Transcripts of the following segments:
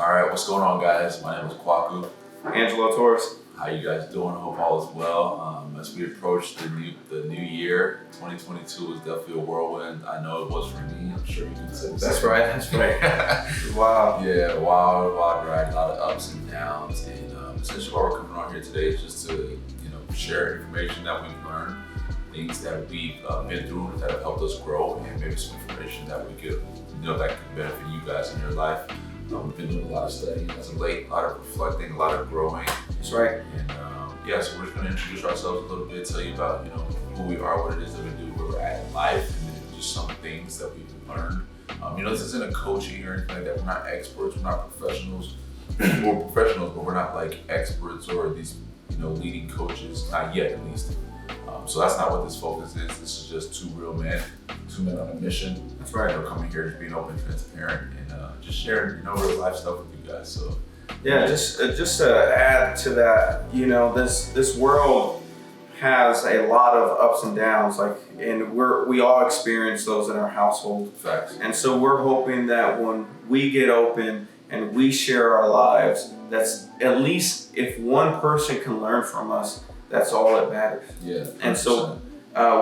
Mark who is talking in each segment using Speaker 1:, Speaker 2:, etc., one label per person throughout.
Speaker 1: All right, what's going on, guys? My name is Kwaku.
Speaker 2: Angelo Torres.
Speaker 1: How you guys doing? I hope all is well. As we approach the new year, 2022 is definitely a whirlwind. I know it was for me. I'm sure you can say
Speaker 2: That's right. That's right. Wow.
Speaker 1: Yeah, wild ride, a lot of ups and downs. And essentially, why we're coming on here today is just to share information that we've learned, things that we've been through that have helped us grow, and maybe some information that we could that could benefit you guys in your life. We've been doing a lot of studying as of late, a lot of reflecting, a lot of growing.
Speaker 2: That's right.
Speaker 1: And so we're just going to introduce ourselves a little bit, tell you about who we are, what it is that we do, where we're at in life, and then just some things that we've learned. This isn't a coaching or anything like that. We're not experts, we're not professionals. We're professionals, but we're not like experts or these leading coaches, not yet at least. So that's not what this focus is. This is just two men on a mission.
Speaker 2: That's right.
Speaker 1: We're coming here just being open, transparent, and just sharing real life stuff with you guys. So
Speaker 2: yeah, just to add to that, this world has a lot of ups and downs, and we all experience those in our household.
Speaker 1: Facts.
Speaker 2: And so we're hoping that when we get open and we share our lives, that's at least if one person can learn from us, that's all that matters.
Speaker 1: Yeah. 100%.
Speaker 2: And so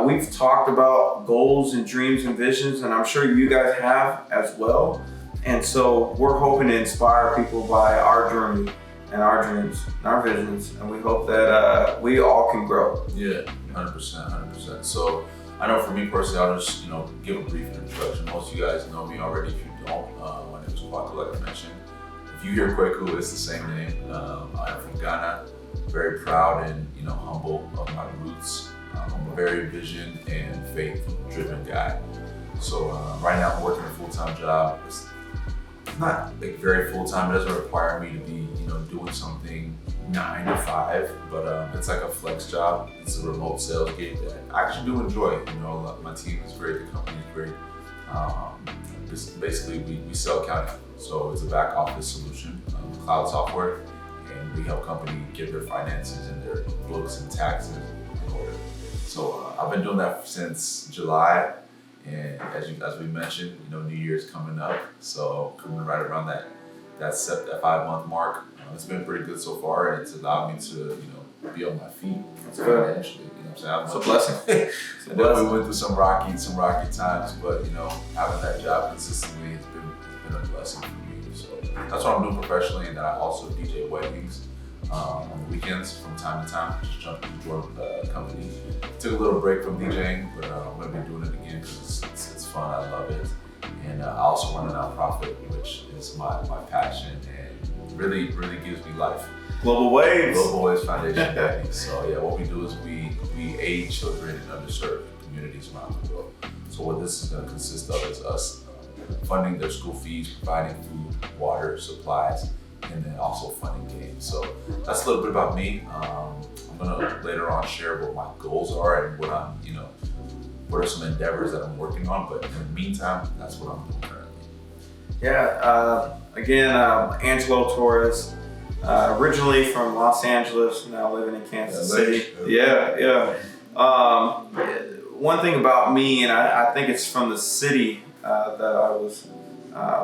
Speaker 2: we've talked about goals and dreams and visions, and I'm sure you guys have as well. And so we're hoping to inspire people by our journey and our dreams and our visions, and we hope that we all can grow.
Speaker 1: Yeah, 100%. So I know for me personally, I'll just give a brief introduction. Most of you guys know me already. If you don't, my name is Kwaku, like I mentioned. If you hear Kwaku, it's the same name. I'm from Ghana. Very proud and humble of my roots. I'm a very vision and faith-driven guy. So right now I'm working a full-time job. It's not very full-time. It doesn't require me to be doing something 9 to 5, but it's like a flex job. It's a remote sales gig that I actually do enjoy. My team is great. The company is great. Basically, we sell accounting. So it's a back office solution, cloud software. And we help companies get their finances and their books and taxes in order. So I've been doing that since July, and as we mentioned, New Year's coming up, so coming right around that 5-month mark. It's been pretty good so far, and it's allowed me to be on my feet financially.
Speaker 2: It's a blessing.
Speaker 1: I definitely went through some rocky times, but having that job consistently has been a blessing for me. So that's what I'm doing professionally, and then I also DJ weddings on the weekends from time to time. Just join the company. Took a little break from DJing, but I'm going to be doing it again because it's fun. I love it, and I also run a nonprofit, which is my passion and really gives me life.
Speaker 2: Global Waves
Speaker 1: Foundation, baby. So yeah, what we do is we aid children in underserved communities around the world. So what this is going to consist of is us funding their school fees, providing food, water, supplies, and then also funding games. So that's a little bit about me. I'm gonna later on share what my goals are and what I'm, what are some endeavors that I'm working on. But in the meantime, that's what I'm doing currently.
Speaker 2: Yeah. Again, Angelo Torres, originally from Los Angeles, now living in Kansas City. Yeah. One thing about me, and I think it's from the city that I was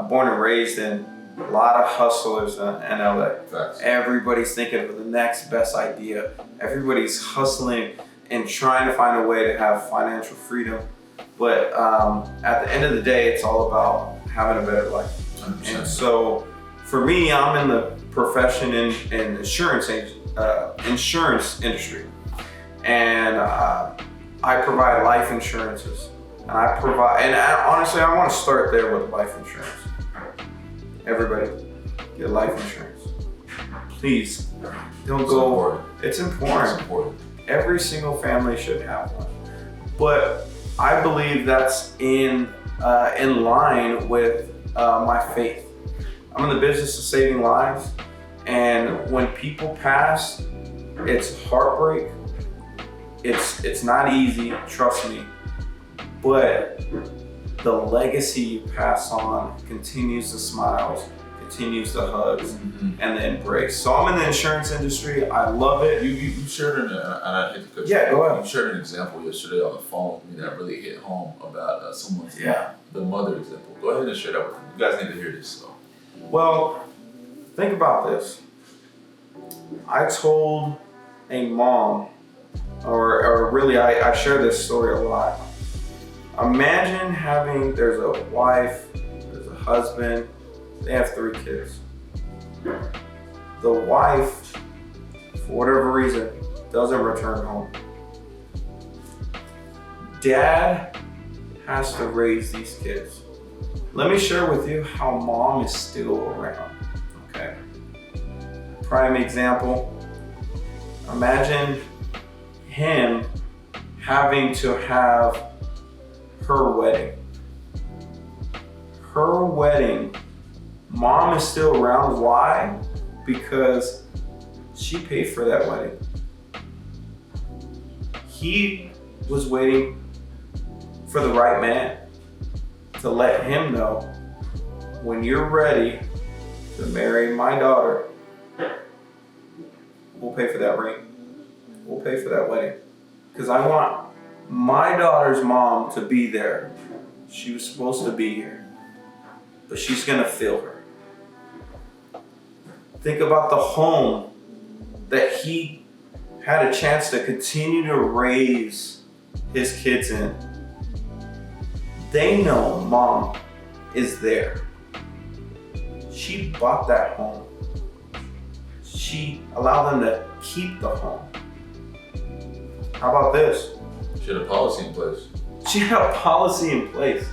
Speaker 2: born and raised in, a lot of hustlers in LA.
Speaker 1: Facts.
Speaker 2: Everybody's thinking of the next best idea. Everybody's hustling and trying to find a way to have financial freedom. But at the end of the day, it's all about having a better life.
Speaker 1: 100%.
Speaker 2: And so for me, I'm in the profession in insurance industry. And I provide life insurances. And honestly, I want to start there with life insurance. Everybody, get life insurance. Please, don't go.
Speaker 1: Important.
Speaker 2: It's important. Every single family should have one. But I believe that's in line with my faith. I'm in the business of saving lives, and when people pass, it's heartbreak. It's not easy, trust me, but the legacy you pass on continues the smiles, continues the hugs, and the embrace. So I'm in the insurance industry. I love it.
Speaker 1: You shared and I hate to cut you.
Speaker 2: Yeah, go ahead.
Speaker 1: You shared an example yesterday on the phone with me that really hit home about someone's the mother example. Go ahead and share that with me. You guys need to hear this. So.
Speaker 2: Well, Think about this. I told a mom, or really, I share this story a lot. Imagine there's a wife, there's a husband, they have 3 kids. The wife, for whatever reason, doesn't return home. Dad has to raise these kids. Let me share with you how mom is still around, okay? Prime example, imagine him having to have her wedding. Her wedding, mom is still around. Why? Because she paid for that wedding. He was waiting for the right man to let him know, when you're ready to marry my daughter, we'll pay for that ring. We'll pay for that wedding. Because I want my daughter's mom to be there. She was supposed to be here, but she's gonna feel her. Think about the home that he had a chance to continue to raise his kids in. They know mom is there. She bought that home. She allowed them to keep the home. How about this?
Speaker 1: She had a policy in place.
Speaker 2: She had a policy in place.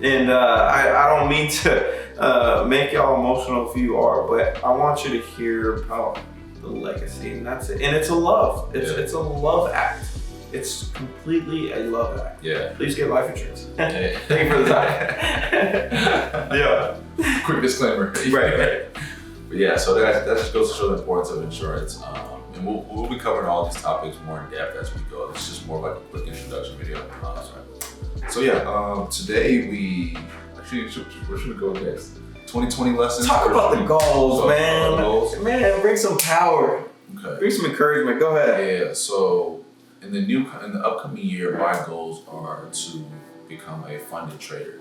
Speaker 2: And I don't mean to make y'all emotional if you are, but I want you to hear about the legacy, and that's it. And it's a love. It's a love act. It's completely a love act.
Speaker 1: Yeah.
Speaker 2: Please get life insurance.
Speaker 1: Yeah.
Speaker 2: Thank you for the time. Yeah.
Speaker 1: Quick disclaimer.
Speaker 2: Right.
Speaker 1: But yeah, so that just goes to show the importance of insurance. And we'll be covering all these topics more in depth as we go. It's just more like a quick introduction video. So yeah, today we actually where should we go next? 2020 lessons.
Speaker 2: Talk about the goals, man.
Speaker 1: Goals.
Speaker 2: Man, bring some power.
Speaker 1: Okay.
Speaker 2: Bring some encouragement. Go ahead.
Speaker 1: Yeah. So in the upcoming year, my goals are to become a funded trader.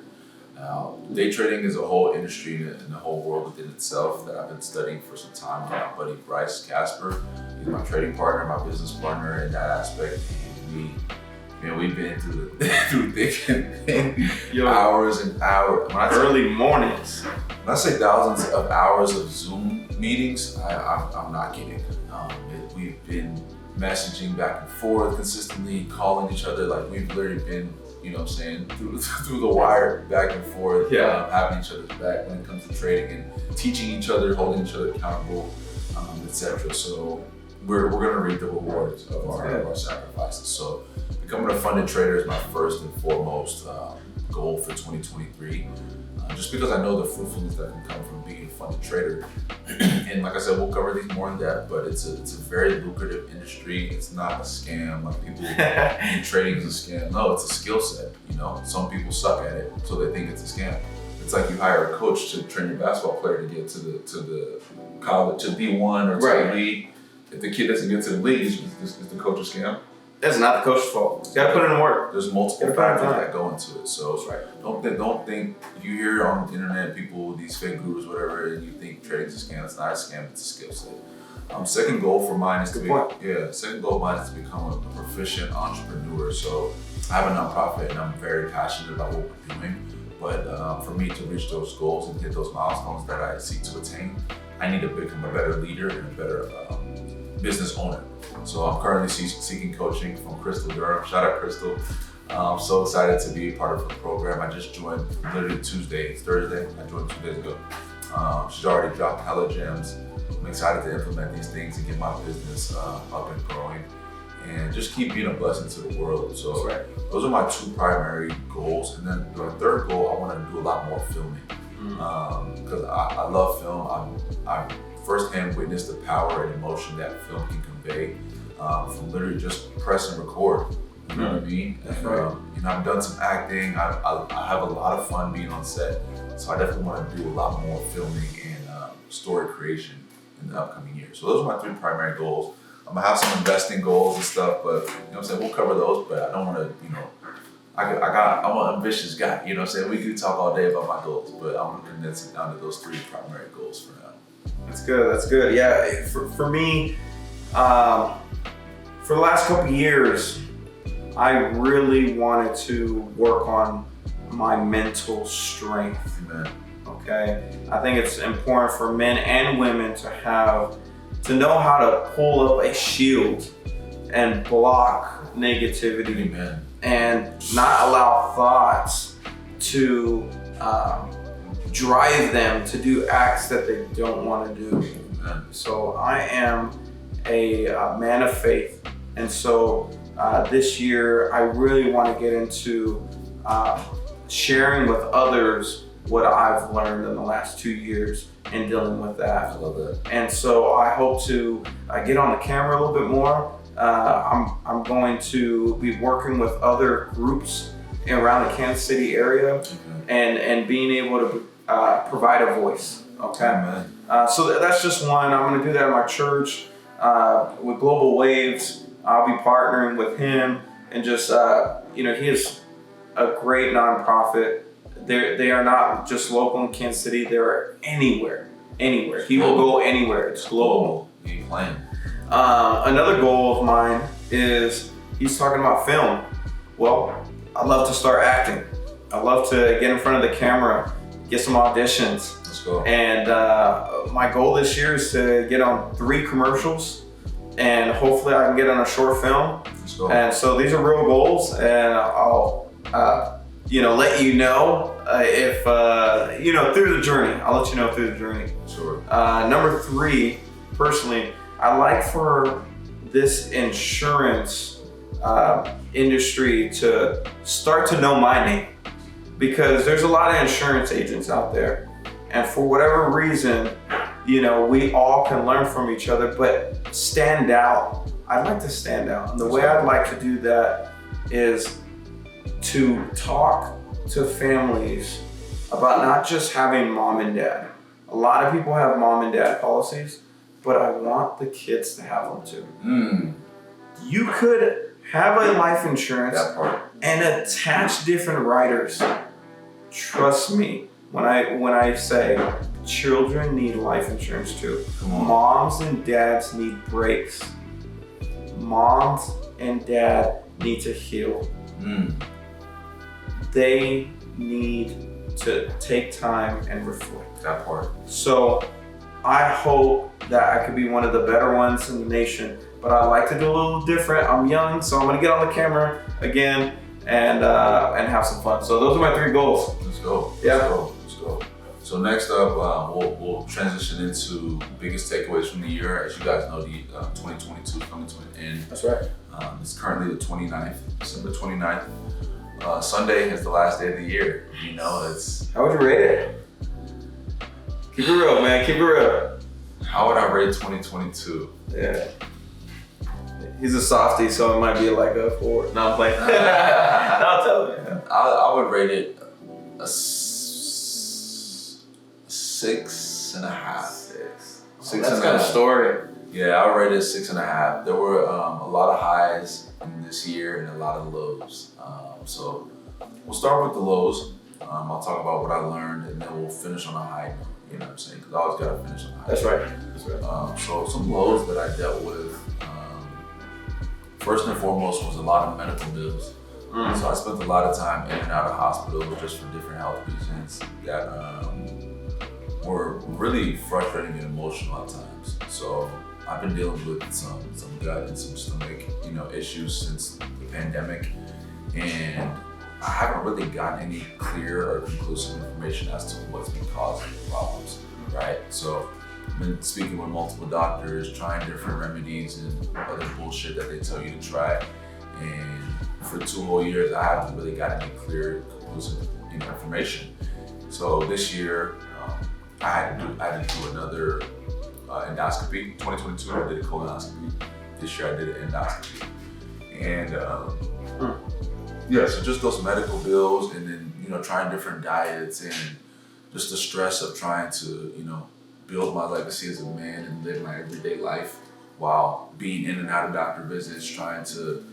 Speaker 1: Now, day trading is a whole industry and a whole world within itself that I've been studying for some time. My buddy Bryce Casper, he's my trading partner, my business partner in that aspect. And we've been through thick and thin, hours and hours.
Speaker 2: Early mornings.
Speaker 1: When I say thousands of hours of Zoom meetings, I'm not kidding. We've been messaging back and forth consistently, calling each other. Like we've literally been, through the wire, back and forth, having each other's back when it comes to trading and teaching each other, holding each other accountable, etc. So we're gonna reap the rewards of our sacrifices. So becoming a funded trader is my first and foremost goal for 2023. Just because I know the fruitfulness that can come from being a funded trader. And like I said, we'll cover these more in depth, but it's a very lucrative industry. It's not a scam like people think trading is a scam. No, it's a skill set. Some people suck at it, so they think it's a scam. It's like you hire a coach to train your basketball player to get to the college, to D1 or to the league. If the kid doesn't get to the league, is the coach a scam?
Speaker 2: That's not the coach's fault. You gotta put in work.
Speaker 1: There's multiple factors that go into it. So don't think if you hear on the internet people, these fake gurus, whatever, and you think trading's a scam. It's not a scam. It's a skill set. Second goal of mine is to become a proficient entrepreneur. So I have a nonprofit and I'm very passionate about what we're doing. But for me to reach those goals and hit those milestones that I seek to attain, I need to become a better leader and a better business owner. So I'm currently seeking coaching from Crystal Durham. Shout out Crystal. I'm so excited to be a part of her program. I just joined literally Tuesday. It's Thursday. I joined 2 days ago. She's already dropped hella gems. I'm excited to implement these things and get my business up and growing and just keep being a blessing to the world. So those are my 2 primary goals. And then the third goal, I want to do a lot more filming because I love film. I firsthand witnessed the power and emotion that film can convey from literally just press and record. You know what I mean? And, I've done some acting. I have a lot of fun being on set. So I definitely want to do a lot more filming and story creation in the upcoming year. So those are my 3 primary goals. I'm gonna have some investing goals and stuff, but we'll cover those. But I don't want to, I'm an ambitious guy. We could talk all day about my goals, but I'm gonna condense it down to those 3 primary goals for now.
Speaker 2: good. That's good. Yeah, for me, for the last couple of years, I really wanted to work on my mental strength.
Speaker 1: Amen.
Speaker 2: Okay, I think it's important for men and women to know how to pull up a shield and block negativity.
Speaker 1: Amen.
Speaker 2: And not allow thoughts to drive them to do acts that they don't want to do.
Speaker 1: Amen.
Speaker 2: So I am a man of faith, and so this year I really want to get into sharing with others what I've learned in the last 2 years in dealing with
Speaker 1: I
Speaker 2: that.
Speaker 1: love that.
Speaker 2: And so I hope to get on the camera a little bit more. I'm going to be working with other groups around the Kansas City area and being able to provide a voice. Okay.
Speaker 1: Amen.
Speaker 2: So that's just one. I'm going to do that at my church with Global Waves. I'll be partnering with him and just he is a great nonprofit. They are not just local in Kansas City. They're anywhere. He will go anywhere. It's global.
Speaker 1: You ain't playing.
Speaker 2: Another goal of mine is he's talking about film. Well, I'd love to start acting. I'd love to get in front of the camera, get some auditions.
Speaker 1: Let's go.
Speaker 2: And my goal this year is to get on 3 commercials, and hopefully I can get on a short film.
Speaker 1: Let's go.
Speaker 2: And so these are real goals, and I'll let you know if through the journey. I'll let you know through the journey.
Speaker 1: Sure.
Speaker 2: Number 3, personally, I like for this insurance industry to start to know my name, because there's a lot of insurance agents out there, and for whatever reason, we all can learn from each other, but stand out. I'd like to stand out, and the way I'd like to do that is to talk to families about not just having mom and dad. A lot of people have mom and dad policies, but I want the kids to have them too. You could have a life insurance
Speaker 1: That part.
Speaker 2: and attach different riders. Trust me when I say children need life insurance too.
Speaker 1: Come on.
Speaker 2: Moms and dads need breaks. Moms and dad need to heal. They need to take time and reflect.
Speaker 1: That part.
Speaker 2: So I hope that I could be one of the better ones in the nation, but I like to do a little different. I'm young, so I'm gonna get on the camera again and have some fun. So those are my 3 goals.
Speaker 1: Let's go.
Speaker 2: Yeah.
Speaker 1: Let's go. So next up, we'll transition into biggest takeaways from the year. As you guys know, the 2022 is coming to an end.
Speaker 2: That's right.
Speaker 1: It's currently the 29th, December 29th. Sunday is the last day of the year. It's.
Speaker 2: How would you rate it? Keep it real, man. Keep it real.
Speaker 1: How would I rate 2022?
Speaker 2: Yeah. He's a softie, so it might be like a 4. No, I'm playing. No, I'll tell you.
Speaker 1: I would rate it a 6.5. 6.
Speaker 2: That's kind of story.
Speaker 1: Yeah, I would rate it 6.5. There were a lot of highs in this year and a lot of lows. So we'll start with the lows. I'll talk about what I learned, and then we'll finish on a high note. You know what I'm saying? Because I always got to finish on a high
Speaker 2: That's
Speaker 1: note.
Speaker 2: right. That's right.
Speaker 1: So some lows that I dealt with. First and foremost was a lot of medical bills. So I spent a lot of time in and out of hospitals just for different health reasons that were really frustrating and emotional at times. So I've been dealing with some gut and some stomach, issues since the pandemic, and I haven't really gotten any clear or conclusive information as to what's been causing the problems, right? So I've been speaking with multiple doctors, trying different remedies and other bullshit that they tell you to try, and for 2 whole years, I haven't really got any clear, conclusive information. So this year, I had to do another endoscopy. 2022, I did a colonoscopy. This year, I did an endoscopy. And so just those medical bills, and then trying different diets, and just the stress of trying to build my legacy as a man and live my everyday life while being in and out of doctor visits, trying to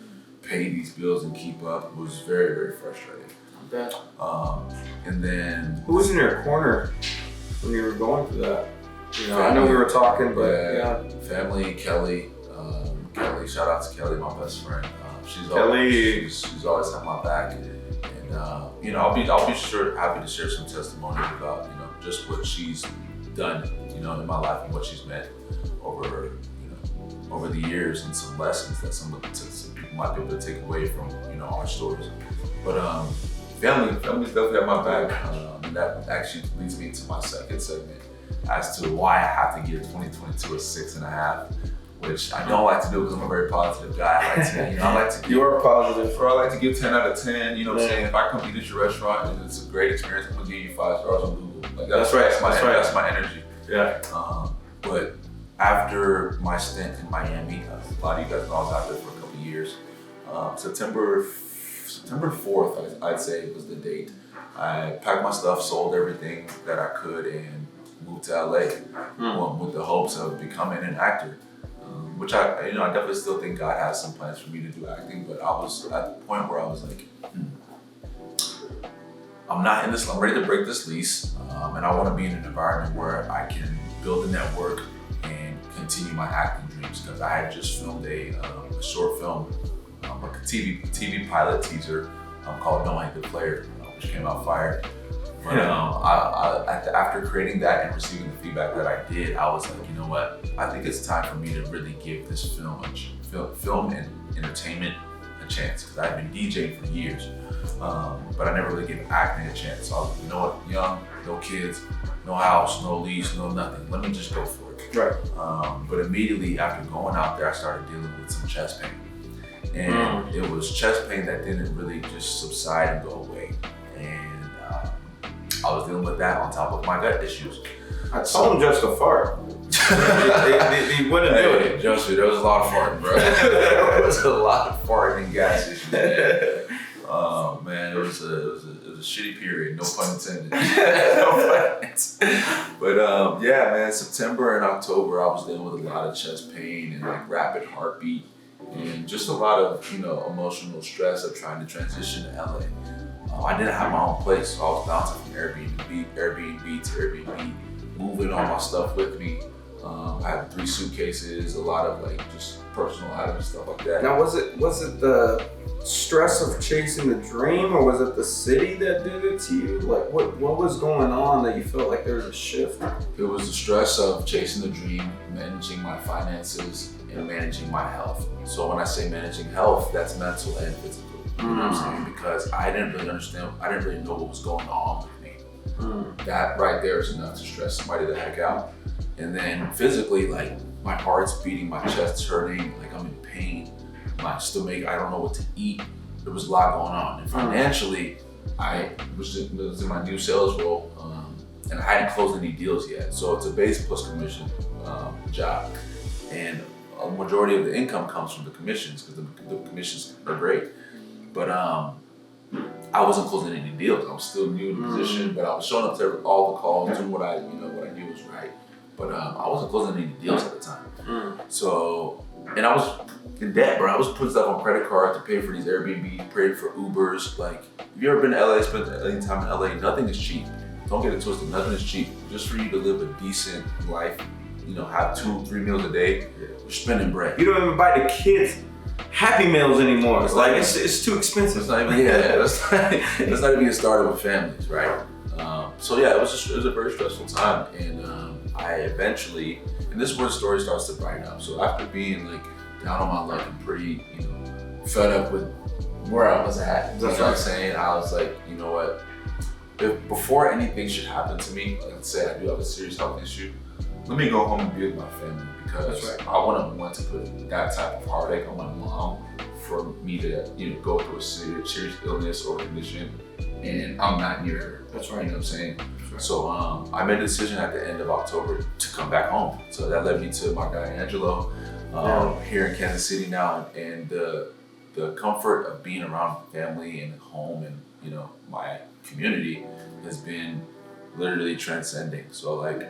Speaker 1: pay these bills and keep up was very, very frustrating.
Speaker 2: Okay.
Speaker 1: And then
Speaker 2: Who was in your corner when you were going through that? You know, I know we were talking, but
Speaker 1: yeah. Family, Kelly. Kelly, shout out to Kelly, my best friend. She's always had my back, and you know, I'll be happy to share some testimonies about, you know, just what she's done, you know, in my life and what she's meant over the years, and some lessons that some people might be able to take away from, you know, our stories. But family's definitely got my back, and that actually leads me to my second segment as to why I have to give 2022 a 6.5. Which I don't like to do because I'm a very positive guy. I like to
Speaker 2: you are positive.
Speaker 1: I like to give 10 out of 10. You know what I'm saying? If I come eat at your restaurant and it's a great experience, I'm gonna give you 5 stars on Google. Like that's right. That's my energy.
Speaker 2: Yeah.
Speaker 1: But after my stint in Miami, a lot of you guys know I was out there for a couple of years. September 4th, I'd say was the date. I packed my stuff, sold everything that I could, and moved to LA with the hopes of becoming an actor. Which I definitely still think God has some plans for me to do acting, but I was at the point where I was like, I'm ready to break this lease, and I want to be in an environment where I can build a network and continue my acting dreams, because I had just filmed a short film, like a TV pilot teaser called Don't Hate the Player, which came out fire. But after creating that and receiving the feedback that I did, I was like, you know what? I think it's time for me to really give this film and entertainment a chance, because I've been DJing for years, but I never really gave acting a chance. So I was like, you know what? Young, no kids, no house, no lease, no nothing. Let me just go for it.
Speaker 2: Right.
Speaker 1: But immediately after going out there, I started dealing with some chest pain, and it was chest pain that didn't really just subside and go away. I was dealing with that on top of my gut issues.
Speaker 2: I told him just a fart. He wouldn't do it.
Speaker 1: Trust me, there was a lot of farting, bro. There was a lot of farting and gas issues, man. Man, it was a shitty period, no pun intended. But yeah, man, September and October, I was dealing with a lot of chest pain and like rapid heartbeat, and just a lot of, you know, emotional stress of trying to transition to LA. I didn't have my own place, so I was bouncing from Airbnb to Airbnb, moving all my stuff with me. I had 3 suitcases, a lot of like just personal items, stuff like that.
Speaker 2: Now, was it the stress of chasing the dream, or was it the city that did it to you? Like, what was going on that you felt like there was a shift?
Speaker 1: It was the stress of chasing the dream, managing my finances, and managing my health. So when I say managing health, that's mental and physical. You know what I'm saying? Because I didn't really understand, I didn't really know what was going on with me. That right there is enough to stress somebody the heck out. And then physically, like my heart's beating, my chest's hurting, like I'm in pain, my stomach, I don't know what to eat. There was a lot going on. And financially, I was in my new sales role, and I hadn't closed any deals yet. So it's a base plus commission job. And a majority of the income comes from the commissions, because the commissions are great. But I wasn't closing any deals. I was still new in the position, but I was showing up to all the calls, doing what I knew was right. But I wasn't closing any deals at the time. So, and I was in debt, bro. I was putting stuff on credit card to pay for these Airbnb, pay for Ubers. Like, if you ever been to LA, spent any time in LA, nothing is cheap. Don't get it twisted, nothing is cheap. Just for you to live a decent life, you know, have 2-3 meals a day, you're spending bread.
Speaker 2: You don't even buy the kids Happy Meals anymore. It's like it's too expensive.
Speaker 1: It's not even let's not even get started with families, right? So yeah, it was a very stressful time, and I eventually, and this is where the story starts to brighten up. So after being like down on my luck and pretty, you know, fed up with where I was at, you know what I'm saying? I was like, you know what? Before anything should happen to me, like let's say I do have a serious health issue, let me go home and be with my family, because I wouldn't want to put that type of heartache on my mom for me to, you know, go through a serious illness or condition, and I'm not near her.
Speaker 2: That's right.
Speaker 1: You know what I'm saying? So I made a decision at the end of October to come back home. So that led me to my guy Angelo here in Kansas City now, and the comfort of being around family and home and, you know, my community has been literally transcending. So like,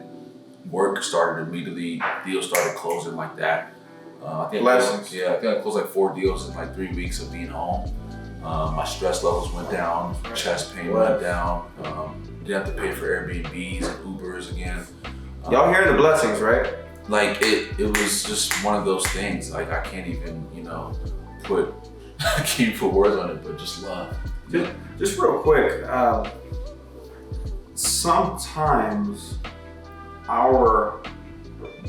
Speaker 1: work started immediately, deals started closing like that. I think I closed like 4 deals in like 3 weeks of being home. My stress levels went down, chest pain went down. Didn't have to pay for Airbnbs and Ubers again.
Speaker 2: Y'all hearing the blessings, right?
Speaker 1: Like it was just one of those things. Like I can't even, put words on it, but just love.
Speaker 2: Just real quick, sometimes our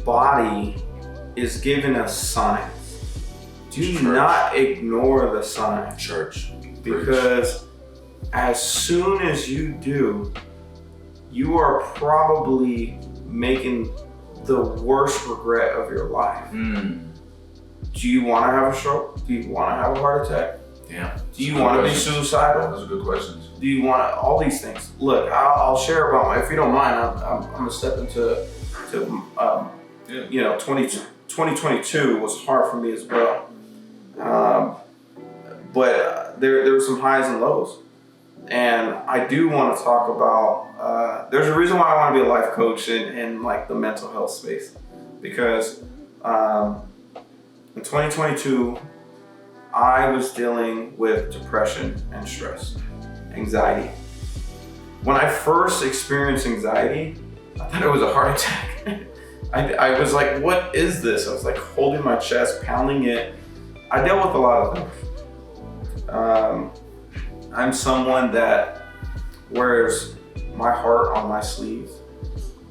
Speaker 2: body is giving us signs. Do not ignore the signs.
Speaker 1: Church.
Speaker 2: Because as soon as you do, you are probably making the worst regret of your life. Do you want to have a stroke? Do you want to have a heart attack?
Speaker 1: Yeah.
Speaker 2: Do you want to be suicidal?
Speaker 1: Those are good questions.
Speaker 2: Do you want to, all these things? Look, I'll share about my, if you don't mind, I'm gonna step into 2022 was hard for me as well. But there were some highs and lows. And I do want to talk about, there's a reason why I want to be a life coach in like the mental health space. Because in 2022, I was dealing with depression and stress, anxiety. When I first experienced anxiety, I thought it was a heart attack. I was like, what is this? I was like holding my chest, pounding it. I dealt with a lot of things. I'm someone that wears my heart on my sleeve.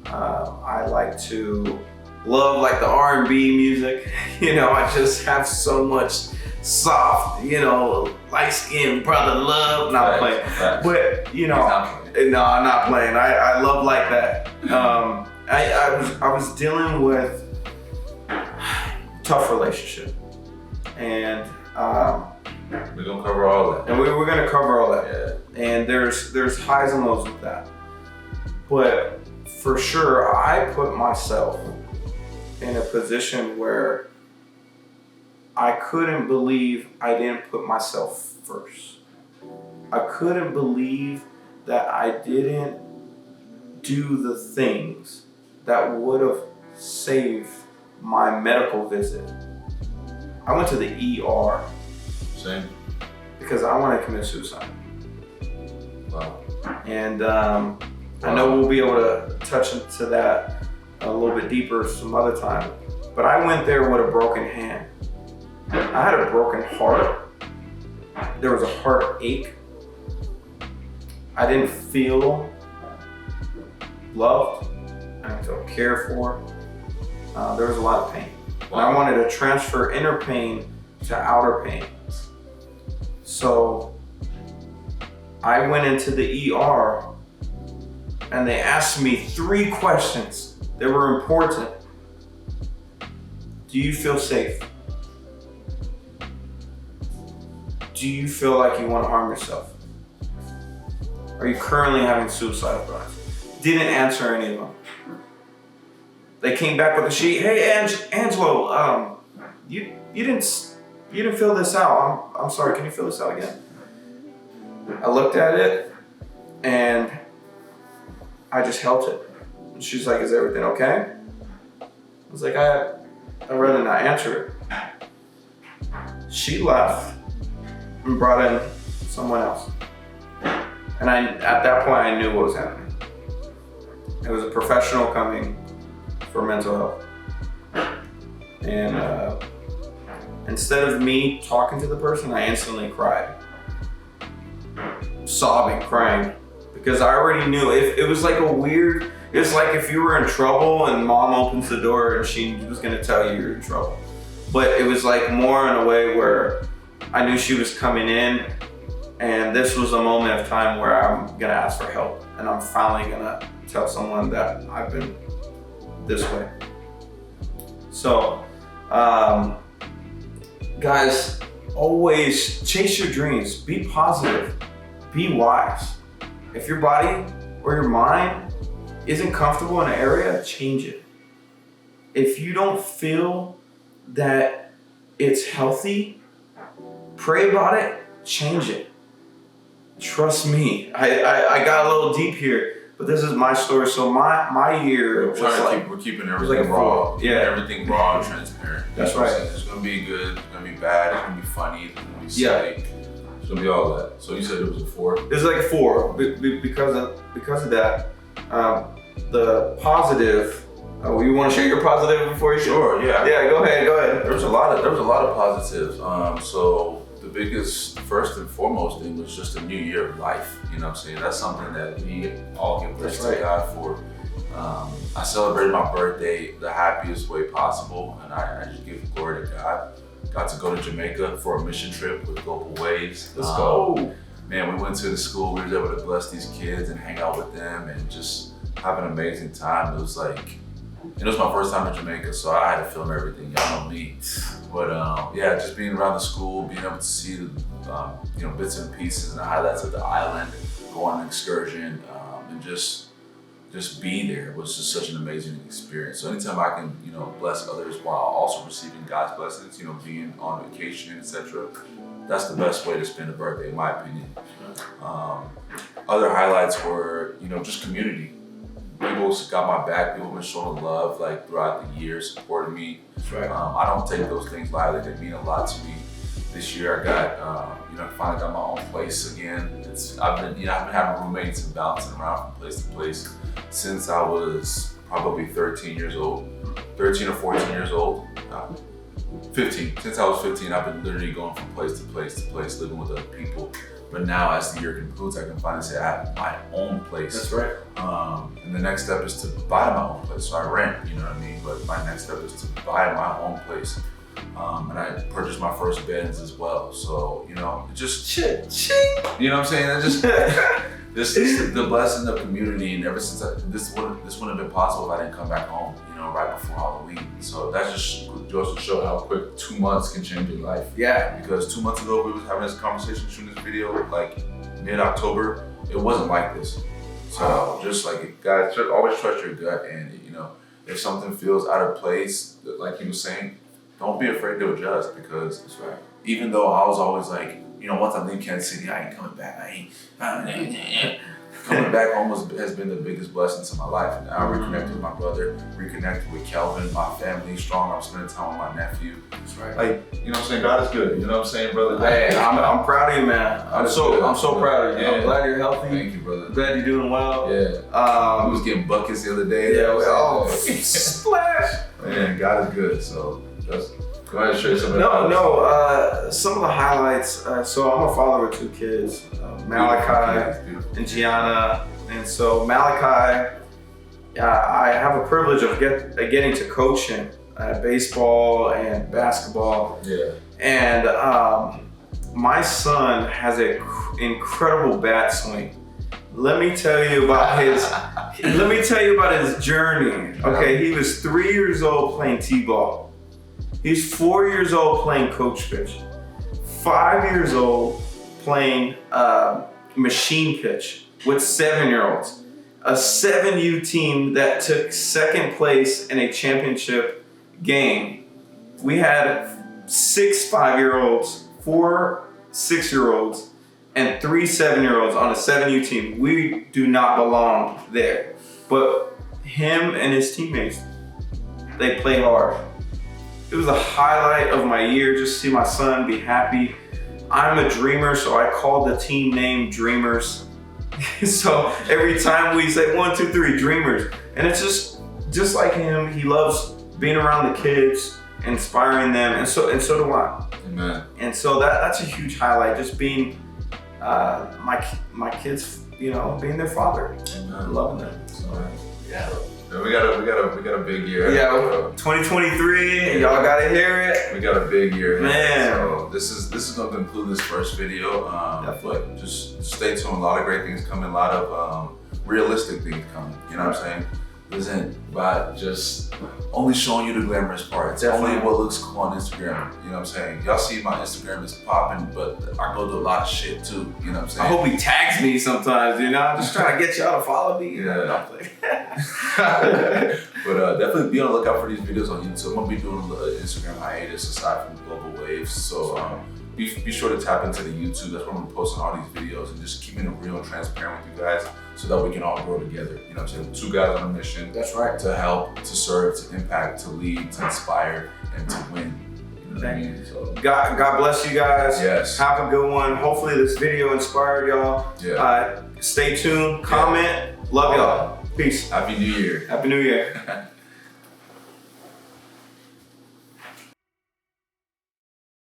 Speaker 2: I like to love like the R&B music. I just have so much soft, light skinned brother love. Not playing, but no, I'm not playing. I love like that. I was dealing with tough relationship, and
Speaker 1: we're gonna cover all that.
Speaker 2: And we're gonna cover all that. Yeah. And there's highs and lows with that. But for sure, I put myself in a position where I couldn't believe I didn't put myself first. I couldn't believe that I didn't do the things that would have saved my medical visit. I went to the ER.
Speaker 1: Same.
Speaker 2: Because I want to commit suicide.
Speaker 1: Wow.
Speaker 2: And I know we'll be able to touch into that a little bit deeper some other time. But I went there with a broken hand. I had a broken heart. There was a heartache. I didn't feel loved. I didn't feel cared for. There was a lot of pain. Wow. And I wanted to transfer inner pain to outer pain. So I went into the ER and they asked me 3 questions that were important. Do you feel safe? Do you feel like you want to harm yourself? Are you currently having suicidal thoughts? Didn't answer any of them. They came back with a sheet. Hey, Angelo, you didn't fill this out. I'm sorry, can you fill this out again? I looked at it and I just held it. And she's like, is everything okay? I was like, I'd rather not answer it. She left and brought in someone else. And at that point, I knew what was happening. It was a professional coming for mental health. And instead of me talking to the person, I instantly cried. Sobbing, crying. Because I already knew. It was like a weird, it's like if you were in trouble and mom opens the door and she was gonna tell you you're in trouble. But it was like more in a way where I knew she was coming in and this was a moment of time where I'm gonna ask for help. And I'm finally gonna tell someone that I've been this way. So, guys, always chase your dreams. Be positive. Be wise. If your body or your mind isn't comfortable in an area, change it. If you don't feel that it's healthy, pray about it, change it. Trust me. I got a little deep here, but this is my story. So my year was like,
Speaker 1: we're keeping everything raw.
Speaker 2: Yeah,
Speaker 1: everything raw and transparent.
Speaker 2: That's right.
Speaker 1: It's gonna be good. It's gonna be bad. It's gonna be funny. It's gonna be silly. It's gonna be all that. So you said it was a 4.
Speaker 2: It's like a 4 because of that. The positive Oh, you want to share your positive before you?
Speaker 1: Sure, yeah.
Speaker 2: Yeah, go ahead.
Speaker 1: There was a lot of positives. So the biggest, first and foremost thing was just a new year of life. You know what I'm saying? That's something that we all give praise to God for. I celebrated my birthday the happiest way possible, and I just give glory to God. Got to go to Jamaica for a mission trip with Global Waves.
Speaker 2: Let's go.
Speaker 1: Man, we went to the school. We were able to bless these kids and hang out with them and just have an amazing time. It was my first time in Jamaica, so I had to film everything. Y'all know me. But yeah, just being around the school, being able to see the bits and pieces and the highlights of the island, go on an excursion, and just be there was just such an amazing experience. So anytime I can, bless others while also receiving God's blessings, being on vacation, etc., that's the best way to spend a birthday, in my opinion. Other highlights were, just community. People got my back. People have been showing love throughout the year, supporting me.
Speaker 2: That's right.
Speaker 1: I don't take those things lightly. They mean a lot to me. This year I got, finally got my own place again. I've been having roommates and bouncing around from place to place since I was probably 13 or 14 years old. 15. Since I was 15, I've been literally going from place to place to place, living with other people. But now, as the year concludes, I can finally say I have my own place.
Speaker 2: That's right.
Speaker 1: And the next step is to buy my own place. So I rent, you know what I mean? But my next step is to buy my own place. And I purchased my first Benz as well. So, it just
Speaker 2: Ching.
Speaker 1: You know what I'm saying? That just this is the blessing of community, and ever since this wouldn't have been possible if I didn't come back home, right before Halloween. So that just goes to show how quick 2 months can change your life.
Speaker 2: Yeah.
Speaker 1: Because 2 months ago we was having this conversation, shooting this video mid-October. It wasn't like this. So just guys, always trust your gut, and if something feels out of place, like he was saying, don't be afraid to adjust, because
Speaker 2: That's right.
Speaker 1: even though I was always once I leave Kansas City, I ain't coming back. Coming back home has been the biggest blessing to my life. And I reconnected with my brother, reconnected with Kelvin, my family strong. I'm spending time with my nephew.
Speaker 2: That's right.
Speaker 1: You know what I'm saying? God is good. You know what I'm saying, brother?
Speaker 2: Hey, I'm proud of you, man. I'm so proud of you.
Speaker 1: Yeah.
Speaker 2: I'm glad you're healthy.
Speaker 1: Thank you, brother.
Speaker 2: Glad you're doing well.
Speaker 1: Yeah. We was getting buckets the other day.
Speaker 2: Splash.
Speaker 1: Man, God is good. So just go ahead and share some of
Speaker 2: some of the highlights. So I'm a father of 2 kids, Malachi and Gianna. And so Malachi, I have a privilege of getting to coach him at baseball and basketball.
Speaker 1: Yeah.
Speaker 2: And my son has an incredible bat swing. Let me tell you about his journey. Okay, he was 3 years old playing t-ball. He's 4 years old playing coach pitch. 5 years old playing machine pitch with 7-year-olds. A 7U team that took 2nd place in a championship game. We had 6 5-year-olds, 4 6-year-olds, and 3 7-year-olds on a 7U team. We do not belong there. But him and his teammates, they play hard. It was a highlight of my year, just to see my son be happy. I'm a dreamer, so I called the team name Dreamers. So every time we say 1, 2, 3, Dreamers. And it's just like him, he loves being around the kids, inspiring them, and so do I.
Speaker 1: Amen.
Speaker 2: And so that's a huge highlight, just being my kids, being their father.
Speaker 1: Amen.
Speaker 2: Loving them. So,
Speaker 1: yeah. We got a big year.
Speaker 2: Yeah, 2023, y'all gotta hear it.
Speaker 1: We got a big year.
Speaker 2: Man.
Speaker 1: So this is gonna conclude this first video. But just stay tuned. A lot of great things coming. A lot of realistic things coming. You know what I'm saying? This isn't about just only showing you the glamorous parts.
Speaker 2: Definitely.
Speaker 1: Only what looks cool on Instagram. You know what I'm saying? Y'all see my Instagram is popping, but I go to a lot of shit too. You know what I'm saying?
Speaker 2: I hope he tags me sometimes, I'm just trying to get y'all to follow me.
Speaker 1: Yeah. But definitely be on the lookout for these videos on YouTube. I'm gonna be doing an Instagram hiatus aside from Global Waves. So be sure to tap into the YouTube. That's where I'm posting all these videos and just keeping it real and transparent with you guys so that we can all grow together. You know what I'm saying? 2 guys on a mission.
Speaker 2: That's right.
Speaker 1: To help, to serve, to impact, to lead, to inspire, and to win. You know what I mean? So,
Speaker 2: God bless you guys.
Speaker 1: Yes.
Speaker 2: Have a good one. Hopefully this video inspired y'all.
Speaker 1: Yeah.
Speaker 2: Stay tuned, comment. Love y'all. Peace.
Speaker 1: Happy New Year.
Speaker 2: Happy New Year.